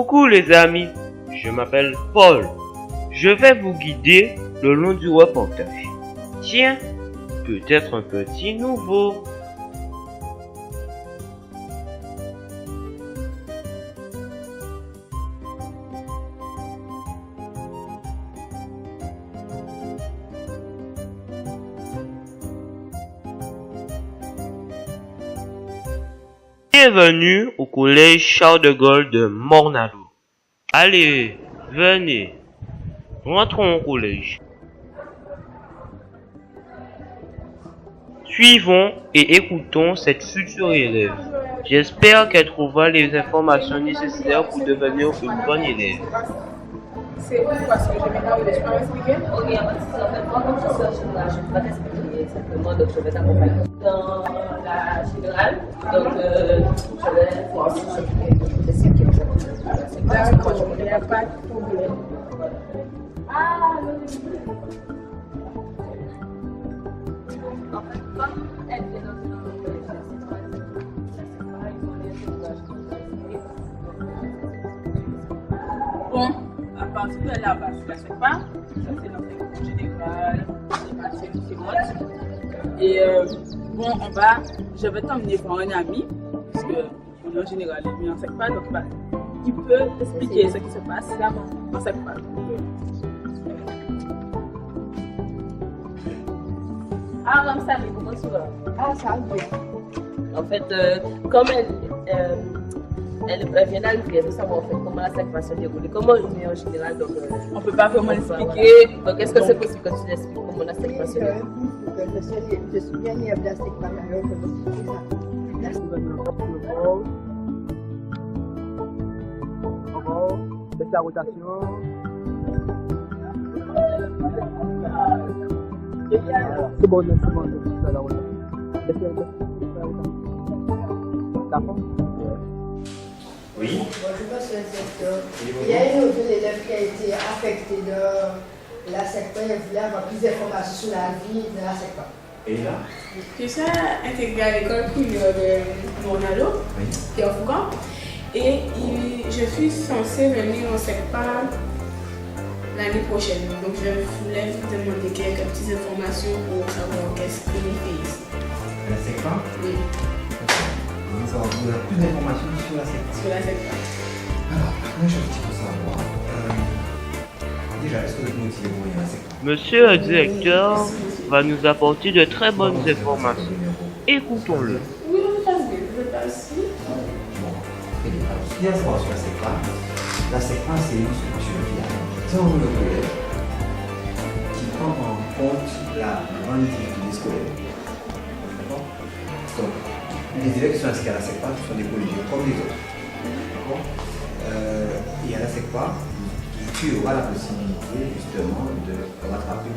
Coucou les amis, je m'appelle Paul. Je vais vous guider le long du reportage. Tiens, peut-être un petit nouveau. Bienvenue au collège Charles de Gaulle de Mornalo. Allez, venez, rentrons au collège. Suivons et écoutons cette future élève. J'espère qu'elle trouvera les informations nécessaires pour devenir une bonne élève. C'est quoi ce que je vais t'envoyer? Tu peux m'expliquer? Ok, en fait, moi, comme je suis en général, je ne vais pas t'expliquer exactement, donc je vais t'accompagner dans la générale. Donc, je vais voir si je peux t'expliquer exactement. D'accord, il n'y a pas de problème. Ah, oui. En fait, comme elle vient dans une collège, Bon, à partir de là, bah, je ne sais pas. Ça, c'est l'enseignement général, les matières différentes. Et bon, je vais t'emmener voir un ami, parce que en général, il ne m'enseigne pas, donc bah, il peut expliquer ce qui se passe là, on n'enseigne pas. ah, comme ça, mais comment tu vas? Ah, ça va. En fait, comme elle vient d'arriver, de savoir en fait comment la SEC va se dérouler, comment on est en général. Donc, on ne peut pas vraiment l'expliquer. Voilà. Donc, est-ce que c'est possible que tu l'expliques comment la SEC va se dérouler? Je suis bien né à Plastique Pamelo, que je suis ça. La rotation. C'est bon, la rotation. Oui. Bon, je passe le secteur. Il y a une autre élève qui a été affectée de la secteur. Elle voulait avoir plus d'informations sur la vie de la secteur. Et là? Je suis intégrée à l'école primaire de Mornalo, qui est en Foucault. Et je suis censée venir en SECPA l'année prochaine. Donc je voulais vous demander quelques petites informations pour savoir qu'est-ce qu'on fait ici. La SECPA? Oui, Vous avez plus d'informations sur la SECPA? sur la SECPA. Alors, première chose qu'il faut savoir. Déjà, est-ce que vous êtes motivé pour venir à la SECPA? Monsieur le directeur va nous apporter de très bonnes informations. Écoutons-le. Oui, vous êtes assis. Bon, très bien. Alors, ce qu'il y a à savoir sur la SECPA, c'est une structure qui a dans le collège qui prend en compte la grande difficulté scolaire. D'accord? Donc, les élèves qui sont inscrits à la SECPA sont des collégiens comme les autres. D'accord? Et à la SECPA, tu auras la possibilité justement de rattraper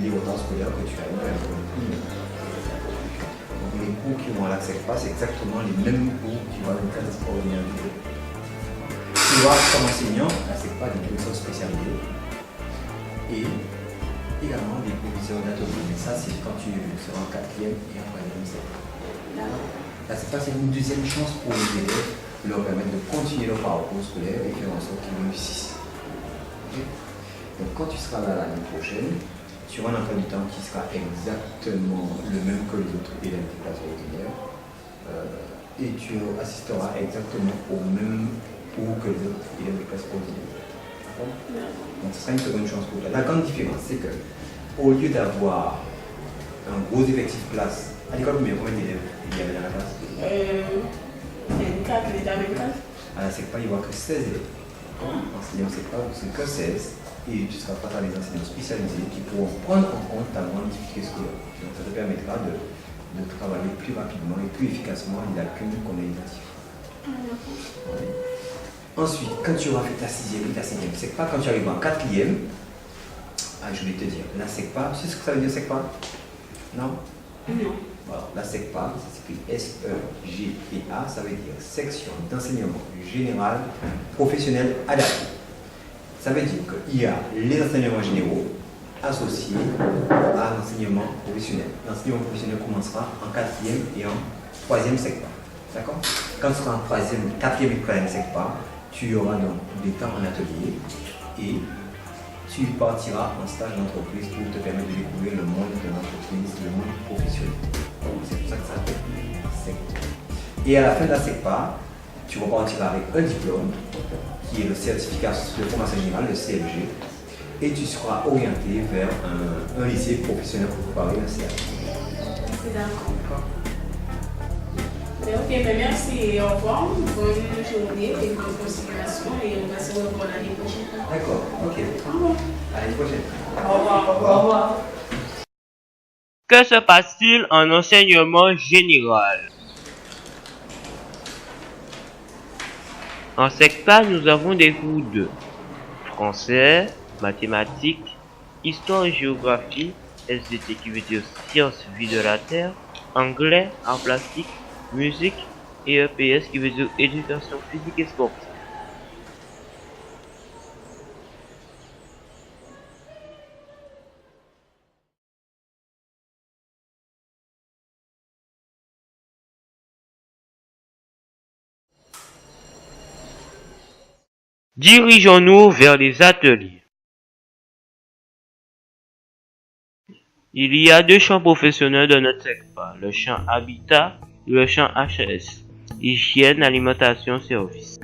les retards scolaires que tu as eu à l'école primaire. Donc les cours qui vont à la SECPA, c'est exactement les mêmes cours qui vont à l'école extraordinaire du cours. Tu auras comme enseignant à la SECPA des professeurs spécialisés et également des professeurs d'atelier. Mais ça, c'est quand tu seras en 4e et en 3e SECPA. La SECPA, c'est une deuxième chance pour les élèves de leur permettre de continuer leur parcours scolaire et faire en sorte qu'ils réussissent. Donc quand tu seras là l'année prochaine, tu auras un emploi du temps qui sera exactement le même que les autres élèves de classe ordinaire et tu assisteras exactement au même cours que les autres élèves de classe ordinaire. D'accord? Donc ce sera une seconde chance pour toi. La grande différence, c'est que au lieu d'avoir un gros effectif classe, à l'école primaire, combien d'élèves il y avait dans la classe? 24, les dames 24. À la SECPA, il n'y aura que 16 élèves. Enseignant SECPA, c'est que 16 et tu seras face à des enseignants spécialisés qui pourront prendre en compte ta grande difficulté scolaire. Donc ça te permettra de travailler plus rapidement et plus efficacement les lacunes qu'on a identifiées. Ensuite, quand tu auras fait ta 6e et ta 5e SECPA, quand tu arriveras en 4e, je vais te dire, la SECPA, tu sais ce que ça veut dire SECPA? Non? Non. Voilà, la SECPA, ça s'écrit S-E-G-P-A, ça veut dire section d'enseignement général professionnel adapté. Ça veut dire qu'il y a les enseignements généraux associés à l'enseignement professionnel. L'enseignement professionnel commencera en 4e et en 3e SECPA. D'accord? Quand tu seras en 3e, 4e et 3e SECPA, tu auras donc des temps en atelier et tu partiras en stage d'entreprise pour te permettre de découvrir le monde de l'entreprise, le monde professionnel. C'est pour ça que ça s'appelle SECPA. Et à la fin de la SECPA, tu repartiras avec un diplôme qui est le certificat de formation générale, le CFG, et tu seras orienté vers un lycée professionnel pour préparer un CA. C'est d'accord. Ok, mais merci et au revoir. Bonne journée et bonne continuation et on va se revoir l'année prochaine. D'accord, ok. Au revoir. À l'année prochaine. Au revoir. Au revoir. Que se passe-t-il en enseignement général? En SECPA, nous avons des cours de français, mathématiques, histoire et géographie, SVT qui veut dire sciences, vie de la terre, anglais, art plastique, musique et EPS qui veut dire éducation physique et sportive. Dirigeons-nous vers les ateliers. Il y a deux champs professionnels dans notre SECPA, le champ habitat et le champ HS, hygiène, alimentation, service.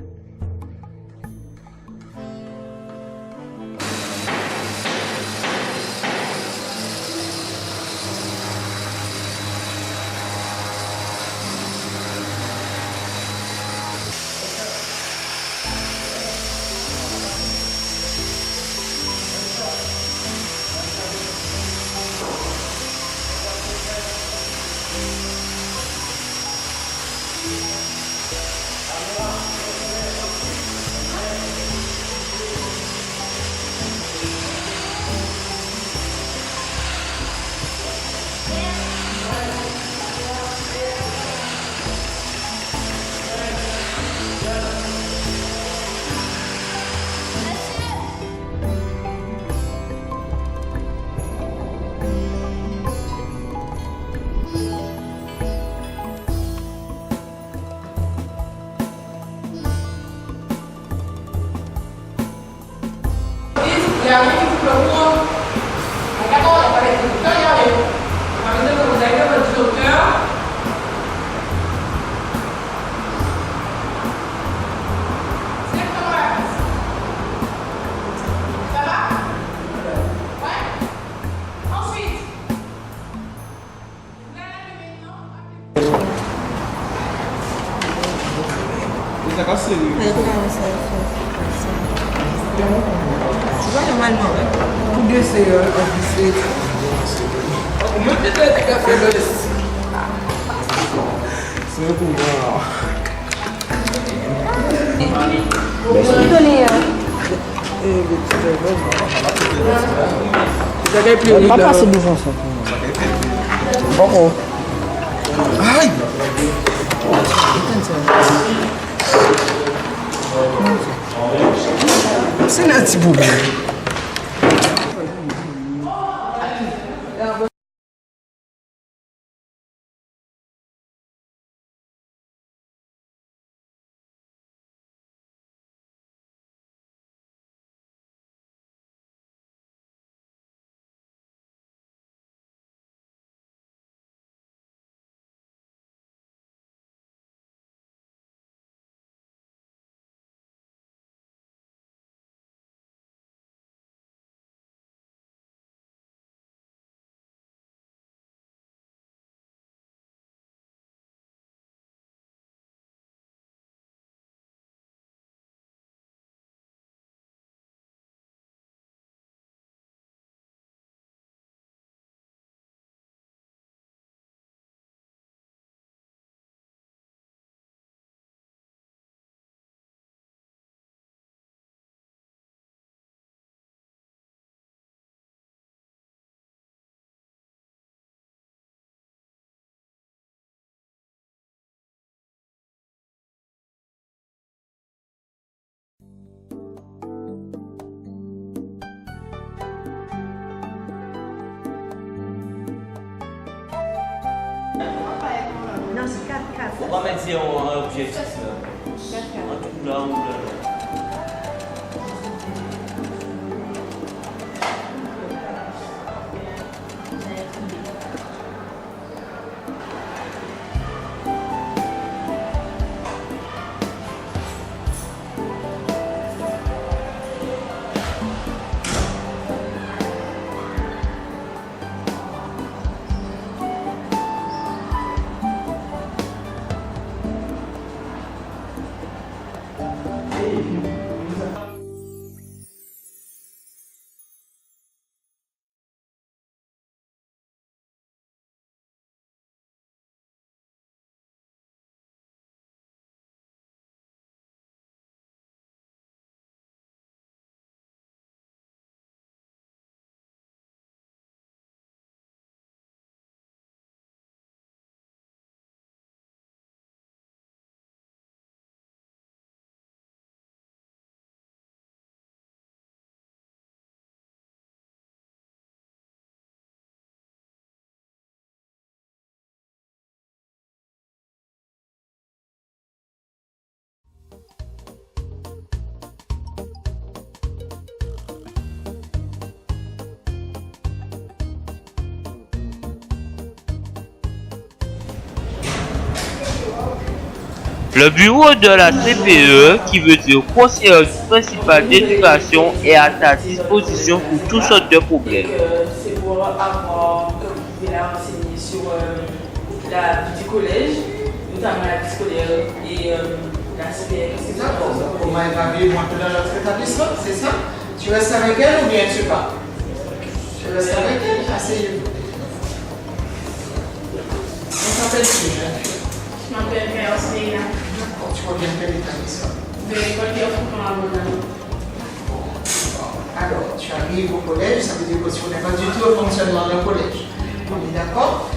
Pas passer devant ça. Bon. Aïe! C'est un petit boubou. On va mettre un objectif. Un tout là ou là. Le bureau de la CPE, qui veut dire conseiller principal d'éducation, est à ta disposition pour toutes sortes de problèmes. C'est pour avoir, comme vous pouvez la renseigner sur la vie du collège, notamment la vie scolaire et la CPE. Comment elle va vivre dans notre établissement, c'est ça? Tu restes avec elle ou bien tu pars? Tu restes avec elle? Asseyez-vous. On s'appelle-tu, jeune fille? Je m'appelle Kéosména. Tu reviens de quel établissement? De l'école qui offre pour la monnaie. Alors, tu arrives au collège, ça veut dire que tu ne connais pas du tout le fonctionnement d'un collège. On est d'accord?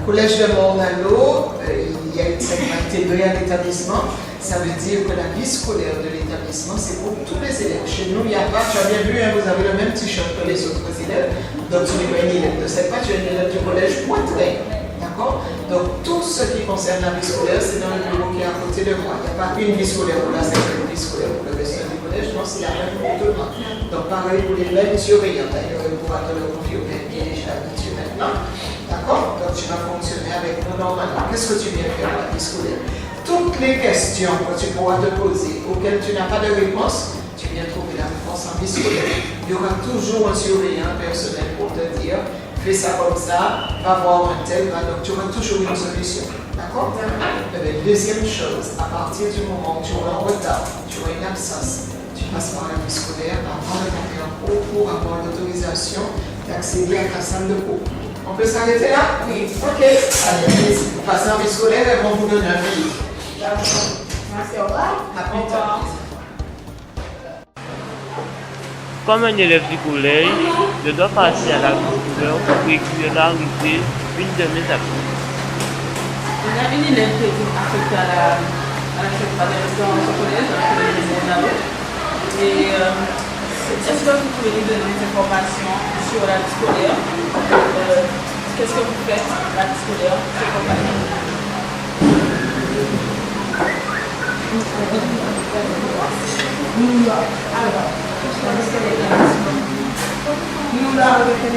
Collège de Morne-à-l'Eau, il y a une segmenté de l'établissement. Ça veut dire que la vie scolaire de l'établissement, c'est pour tous les élèves. Chez nous, il n'y a pas, tu as bien vu, hein, vous avez le même t-shirt que les autres élèves. Donc, tu n'es pas une élève de cette part, tu es une élève du collège Poitré. D'accord? Donc, tout ce qui concerne la vie scolaire, c'est dans le bureau qui est à côté de moi. Il n'y a pas une vie scolaire pour la cinquième vie scolaire pour le reste du collège, non, c'est la même pour tout le monde. Donc, pareil pour les mêmes surveillants. D'ailleurs, il pourra te le confirmer, bien déjà habitué maintenant. D'accord? Donc, tu vas fonctionner avec nous normalement. Qu'est-ce que tu viens faire à la vie scolaire? Toutes les questions que tu pourras te poser, auxquelles tu n'as pas de réponse, tu viens trouver la réponse en vie scolaire. Il y aura toujours un surveillant personnel pour te dire fais ça comme ça, va voir un tel, donc tu auras toujours une solution. D'accord? Deuxième chose, à partir du moment où tu auras un retard, tu auras une absence, tu passes par la vie scolaire avant de monter en cours pour avoir l'autorisation d'accéder à ta salle de cours. On peut s'arrêter là? Oui. Ok. Allez, vous passez en vie scolaire, elles vont vous donner un livre. Merci, au revoir. À plus tard. Comme un élève du collège, je dois passer à la couleur pour régulariser une de mes absences. On a une élève qui est affectée à la séparation dans ce collège, dans le collège de Morne-à-l'Eau. Et est-ce que vous pouvez nous donner des informations sur la vie scolaire? Qu'est-ce que vous faites la vie scolaire? C'est compagnie. Ah, je fais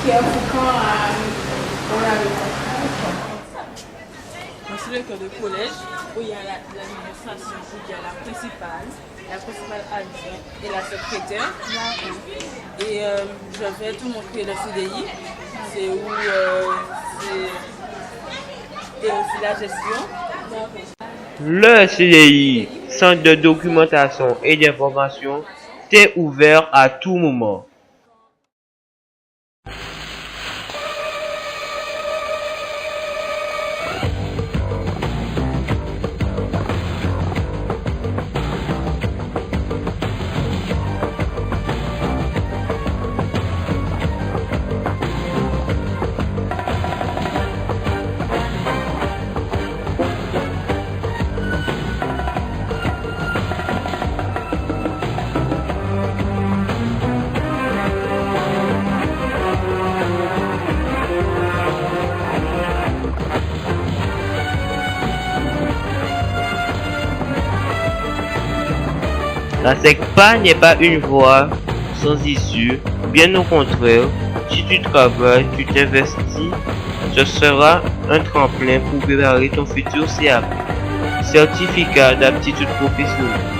qui est fouquant à C'est le cœur de collège où il y a l'administration, où il y a la principale adjointe et la secrétaire. Et je vais tout montrer le CDI. C'est où et aussi la gestion. Le CDI, Centre de documentation et d'information, est ouvert à tout moment. La SECPA n'est pas une voie sans issue, bien au contraire, si tu travailles, tu t'investis, ce sera un tremplin pour préparer ton futur CAP, certificat d'aptitude professionnelle.